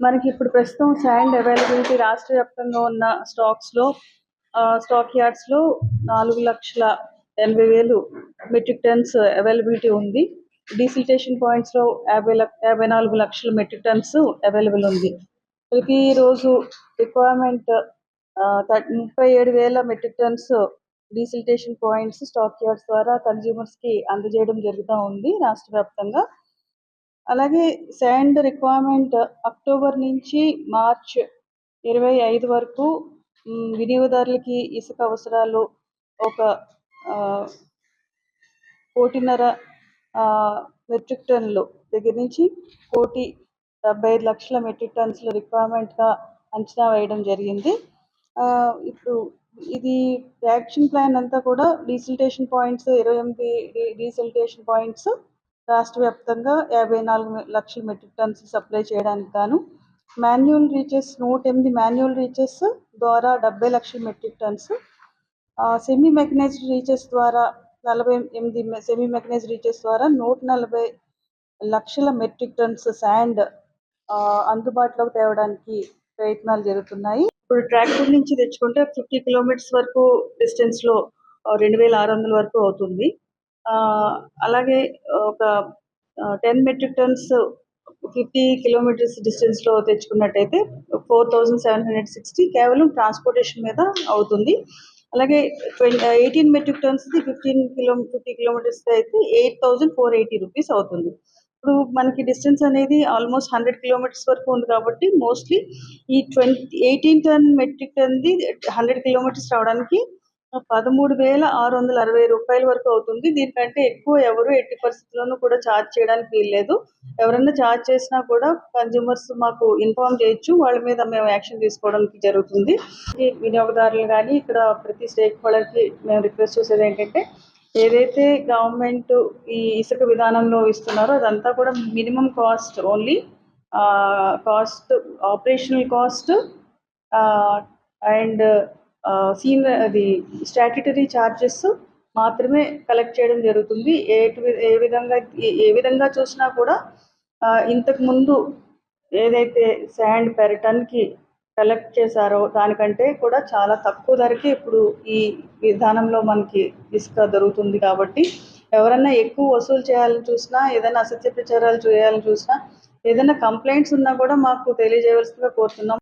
మనకి ఇప్పుడు ప్రస్తుతం శాండ్ అవైలబిలిటీ రాష్ట్ర వ్యాప్తంగా ఉన్న స్టాక్ యార్డ్స్ లో 4,80,000 మెట్రిక్ టన్స్ అవైలబిలిటీ ఉంది. డీసిల్టేషన్ పాయింట్స్ లో 54 లక్షల మెట్రిక్ టన్స్ అవైలబుల్ ఉంది. ప్రతి రోజు requirement 37,000 metric tons desiltation points stock yards ద్వారా కన్జ్యూమర్స్ కి అందజేయడం జరుగుతూ ఉంది రాష్ట్ర వ్యాప్తంగా. అలాగే శాండ్ రిక్వైర్మెంట్ అక్టోబర్ నుంచి మార్చ్ 25 వరకు వినియోగదారులకి ఇసుక అవసరాలు ఒక 1,500,000 మెట్రిక్ టన్నులు దగ్గర నుంచి 1,75,00,000 మెట్రిక్ టన్స్ రిక్వైర్మెంట్గా అంచనా వేయడం జరిగింది. ఇప్పుడు ఇది యాక్షన్ ప్లాన్ అంతా కూడా డీసిల్టేషన్ పాయింట్స్ 28 డీసిల్టేషన్ పాయింట్స్ రాష్ట్ర వ్యాప్తంగా 54 లక్షల మెట్రిక్ టన్స్ సప్లై చేయడానికి గాను మాన్యువల్ రీచెస్ 108 మాన్యువల్ రీచెస్ ద్వారా 70 లక్షల metric tons, semi mechanised reaches ద్వారా 48 సెమీ మెకనైజ్డ్ రీచెస్ ద్వారా 140 లక్షల మెట్రిక్ టన్స్ శాండ్ అందుబాటులోకి తేవడానికి ప్రయత్నాలు జరుగుతున్నాయి. ఇప్పుడు ట్రాక్టర్ నుంచి తెచ్చుకుంటే 50 కిలోమీటర్స్ వరకు డిస్టెన్స్ లో 2,600 వరకు అవుతుంది. అలాగే ఒక 10 మెట్రిక్ టన్స్ 50 కిలోమీటర్స్ డిస్టెన్స్ లో తెచ్చుకున్నట్టయితే 4,760 కేవలం ట్రాన్స్పోర్టేషన్ మీద అవుతుంది. అలాగే 18 మెట్రిక్ టన్స్ 50 కిలోమీటర్స్ అయితే 8,480 రూపీస్ అవుతుంది. ఇప్పుడు మనకి డిస్టెన్స్ అనేది ఆల్మోస్ట్ 100 కిలోమీటర్స్ వరకు ఉంది కాబట్టి మోస్ట్లీ ఈ 18 టన్ మెట్రిక్ టన్ది 100 కిలోమీటర్స్ రావడానికి 13,660 రూపాయల వరకు అవుతుంది. దీనికంటే ఎక్కువ ఎవరు ఎట్టి పరిస్థితుల్లోనూ కూడా ఛార్జ్ చేయడానికి వీల్లేదు. ఎవరైనా ఛార్జ్ చేసినా కూడా కన్జ్యూమర్స్ మాకు ఇన్ఫార్మ్ చేయొచ్చు, వాళ్ళ మీద మేము యాక్షన్ తీసుకోవడానికి జరుగుతుంది. వినియోగదారులు కానీ ఇక్కడ ప్రతి స్టేక్ హోల్డర్కి మేము రిక్వెస్ట్ చేసేది ఏంటంటే, ఏదైతే గవర్నమెంట్ ఈ ఇసుక విధానంలో ఇస్తున్నారో అదంతా కూడా minimum cost only operational cost and అది స్టాట్యుటరీ ఛార్జెస్ మాత్రమే కలెక్ట్ చేయడం జరుగుతుంది. ఏ విధంగా చూసినా కూడా ఇంతకు ముందు ఏదైతే శాండ్ పెర్ టన్కి కలెక్ట్ చేశారో దానికంటే కూడా చాలా తక్కువ ధరకి ఇప్పుడు ఈ విధానంలో మనకి ఇసుక దొరుకుతుంది. కాబట్టి ఎవరన్నా ఎక్కువ వసూలు చేయాలని చూసినా, ఏదైనా అసత్య ప్రచారాలు చేయాలని చూసినా, ఏదైనా కంప్లైంట్స్ ఉన్నా కూడా మాకు తెలియజేయవలసిందిగా కోరుతున్నాం.